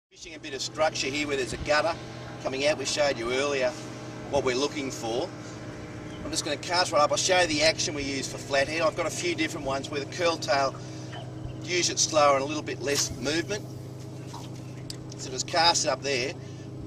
Fishing a bit of structure here where there's a gutter coming out. We showed you earlier what we're looking for. I'm just going to cast right up. I'll show you the action we use for flathead. I've got a few different ones where the curl tail, use it slower and a little bit less movement. So just cast it up there.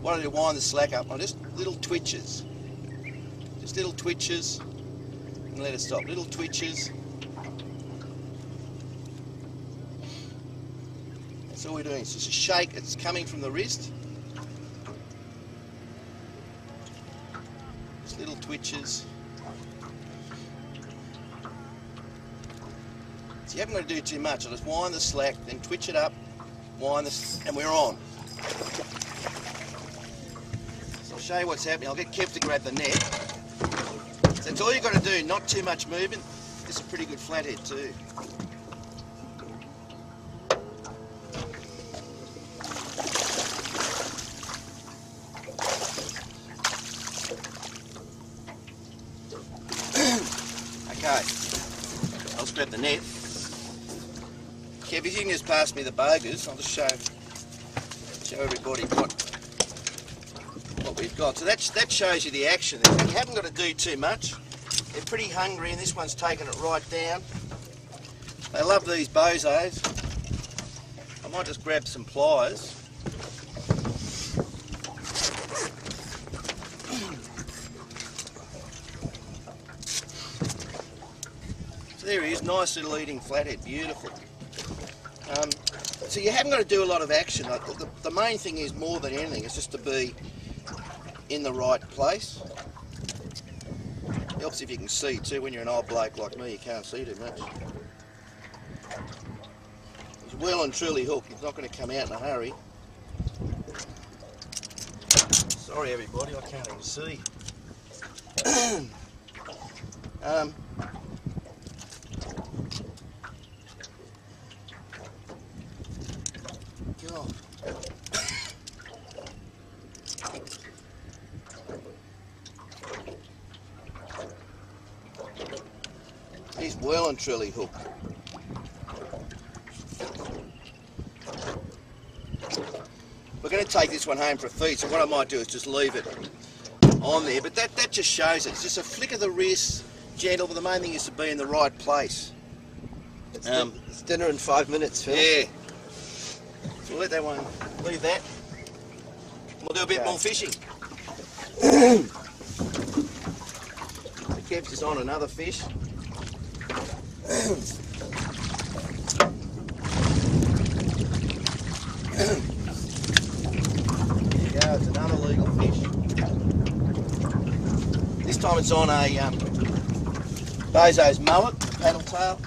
What I do, wind the slack up on just little twitches. Just little twitches and let it stop. Little twitches. That's all we're doing. It's just a shake. It's coming from the wrist. Just little twitches. So you haven't got to do too much. I'll just wind the slack, then twitch it up, wind the, and we're on. So I'll show you what's happening. I'll get Kev to grab the net. So that's all you've got to do. Not too much movement. This is a pretty good flathead too. Okay, I'll just grab the net. Kev, if you can just pass me the bogers, I'll just show everybody what we've got. So that shows you the action there. You haven't got to do too much. They're pretty hungry, and this one's taking it right down. They love these bozos. I might just grab some pliers. So there he is, nice little eating flathead, beautiful. So you haven't got to do a lot of action. Like the main thing is, more than anything, is just to be in the right place. Helps if you can see too. When you're an old bloke like me, you can't see too much. He's well and truly hooked. He's not going to come out in a hurry. Sorry everybody, I can't even see. God. He's well and truly hooked. We're going to take this one home for a feed, so what I might do is just leave it on there, but that just shows it. It's just a flick of the wrist, gentle, but the main thing is to be in the right place. It's dinner in 5 minutes, Phil. Yeah. So we'll let that one, leave that. We'll do a bit more fishing. Kev's just on another fish. There you go, it's another legal fish. This time it's on a Bozo's mullet, paddle tail.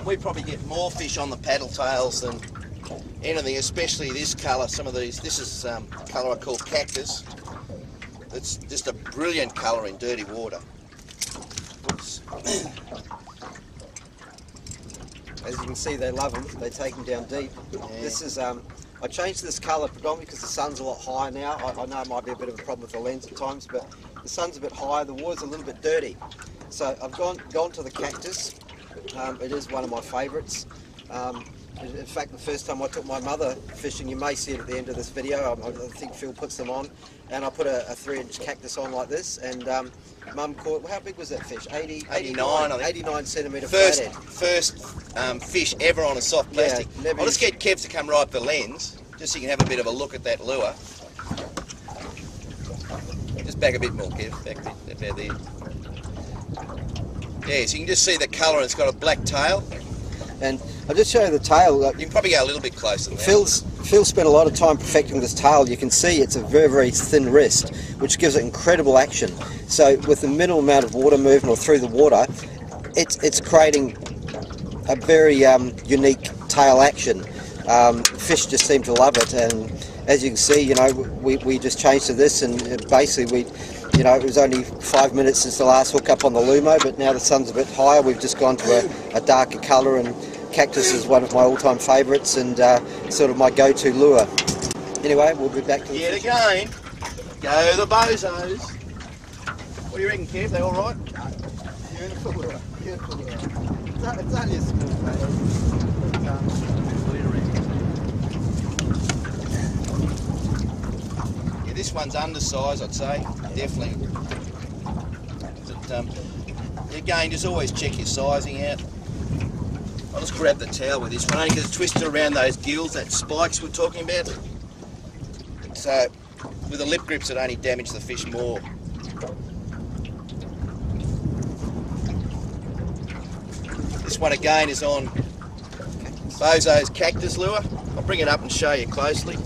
We probably get more fish on the paddle tails than anything, especially this colour. Some of these, this is colour I call cactus. It's just a brilliant colour in dirty water. Oops. As you can see, they love them. They take them down deep. Yeah. This is I changed this colour predominantly because the sun's a lot higher now. I know it might be a bit of a problem with the lens at times, but the sun's a bit higher, the water's a little bit dirty. So I've gone to the cactus. It is one of my favourites. In fact, the first time I took my mother fishing, you may see it at the end of this video, I think Phil puts them on, and I put a 3-inch cactus on like this, and Mum caught, well, how big was that fish? 89 I think. 89 centimetre flathead. First fish ever on a soft plastic. Yeah, I'll just get Kev to come right up the lens, just so you can have a bit of a look at that lure. Just back a bit more, Kev, back a bit, about there. Yeah, so you can just see the colour, and it's got a black tail. And I'll just show you the tail. You can probably go a little bit closer than that. Phil spent a lot of time perfecting this tail. You can see it's a very, very thin wrist, which gives it incredible action. So with the minimal amount of water movement or through the water, it's creating a very unique tail action. Fish just seem to love it, and as you can see, you know, we just changed to this, and basically it was only 5 minutes since the last hook up on the Lumo, but now the sun's a bit higher. We've just gone to a darker colour, and cactus is one of my all-time favourites and sort of my go-to lure. Anyway, we'll be back to the fish. Again, go the bozos. What do you reckon, Kev? They all right? Beautiful lure, beautiful lure. It's only a small flathead. one's undersized, I'd say, definitely. But, again, just always check your sizing out. I'll just grab the towel with this one, only because it's twisted around those gills, that spikes we're talking about. So, with the lip grips, it only damage the fish more. This one again is on Bozo's cactus lure. I'll bring it up and show you closely.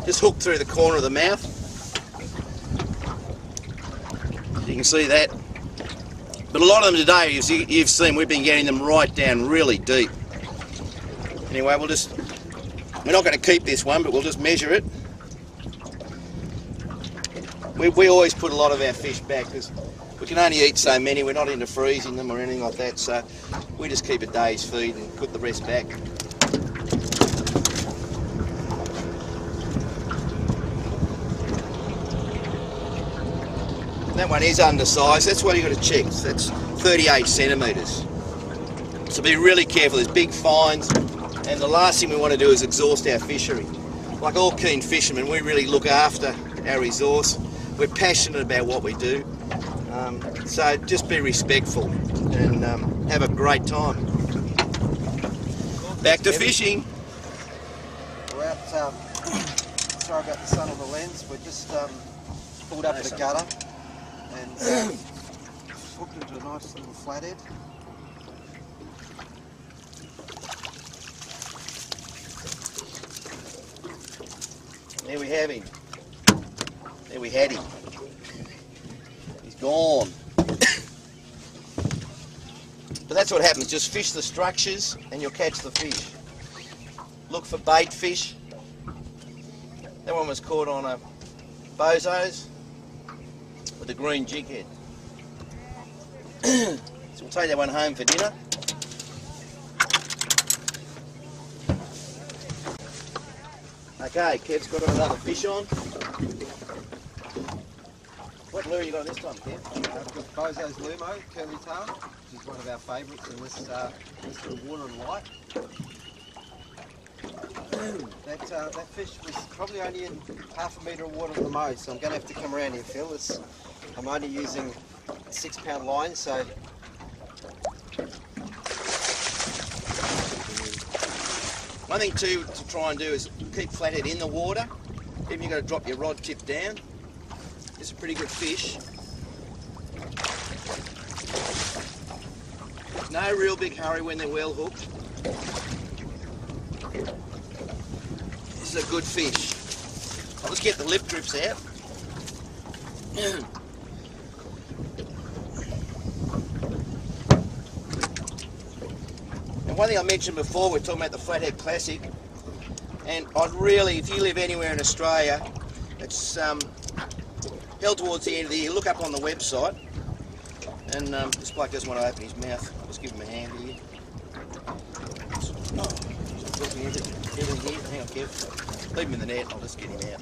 Just hooked through the corner of the mouth. You can see that. But a lot of them today, you've seen, we've been getting them right down really deep. Anyway, we're not going to keep this one, but we'll just measure it. We always put a lot of our fish back because we can only eat so many. We're not into freezing them or anything like that, so we just keep a day's feed and put the rest back. That one is undersized. That's what you've got to check. That's 38 centimetres. So be really careful. There's big fines, and the last thing we want to do is exhaust our fishery. Like all keen fishermen, we really look after our resource. We're passionate about what we do. So just be respectful and have a great time. Back to fishing. We're out, sorry about the sun on the lens, we're just pulled up at the gutter and hooked into a nice little flathead. There we have him. There we had him. He's gone. But that's what happens, just fish the structures and you'll catch the fish. Look for bait fish. That one was caught on a Bozo's with a green jig head. So we'll take that one home for dinner. Okay, Kev's got another fish on. What lure you got this time, Kev? Bozo's Lumo, curly tail, which is one of our favourites in this little water and light. That fish was probably only in half a metre of water at the most, so I'm going to have to come around here, Phil. I'm only using a 6-pound line, so... One thing too to try and do is keep flathead in the water. Even you've got to drop your rod tip down. It's a pretty good fish. No real big hurry when they're well hooked. This is a good fish. I'll just get the lip grips out. And one thing I mentioned before, we're talking about the Flathead Classic, and I'd really, if you live anywhere in Australia, it's held towards the end of the year, look up on the website, and this bloke doesn't want to open his mouth, I'll just give him a hand here. Hang on, Kev. Leave him in the net, I'll just get him out.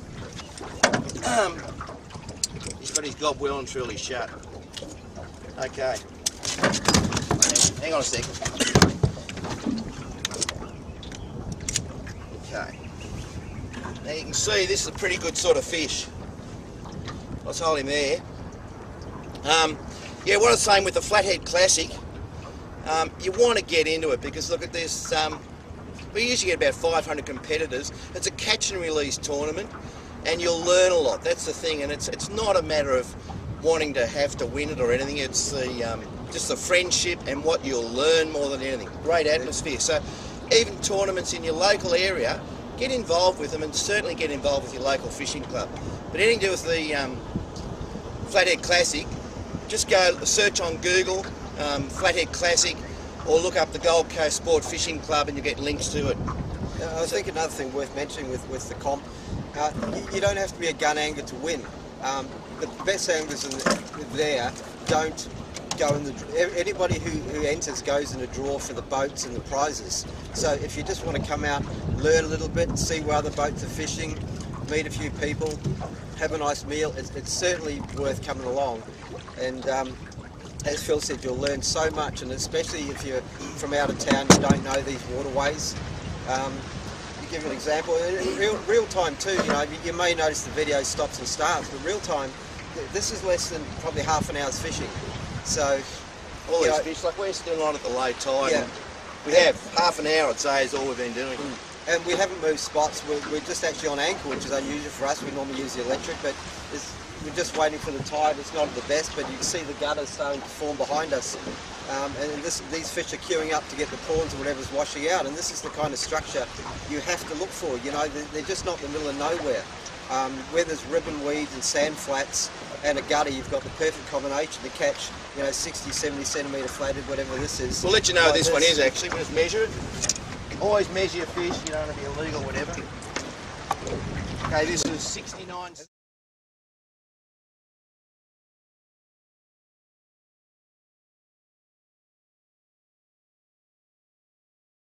He's got his gob well and truly shut. Okay. Hang on a second. Okay. Now you can see this is a pretty good sort of fish. Let's hold him there. Yeah, what I was saying with the Flathead Classic, you want to get into it because look at this. We usually get about 500 competitors. It's a catch and release tournament, and you'll learn a lot. That's the thing, and it's not a matter of wanting to have to win it or anything. It's the just the friendship and what you'll learn more than anything. Great atmosphere. So even tournaments in your local area, get involved with them, and certainly get involved with your local fishing club. But anything to do with the Flathead Classic, just go search on Google Flathead Classic, or look up the Gold Coast Sport Fishing Club and you get links to it. I think another thing worth mentioning with the comp, you don't have to be a gun angler to win. The best anglers there don't go in the... Anybody who enters goes in a draw for the boats and the prizes. So if you just want to come out, learn a little bit, see where other boats are fishing, meet a few people, have a nice meal, it's certainly worth coming along. And as Phil said, you'll learn so much, and especially if you're from out of town, you don't know these waterways. You give you an example. In real time too, you know, you may notice the video stops and starts, but real time, this is less than probably half an hour's fishing. So, all these fish, like we're still on at the low tide. Yeah. We have half an hour, I'd say, is all we've been doing. And we haven't moved spots. We're just actually on anchor, which is unusual for us. We normally use the electric, but we're just waiting for the tide. It's not at the best, but you can see the gutter starting to form behind us. And these fish are queuing up to get the prawns or whatever's washing out. And this is the kind of structure you have to look for. You know, they're just not in the middle of nowhere. Where there's ribbon weeds and sand flats and a gutter, you've got the perfect combination to catch, you know, 60, 70 centimetre flathead, whatever this is. We'll let you know what this one is actually. We'll just measure it. Always measure your fish, you don't want to be illegal or whatever. Okay, this is 69.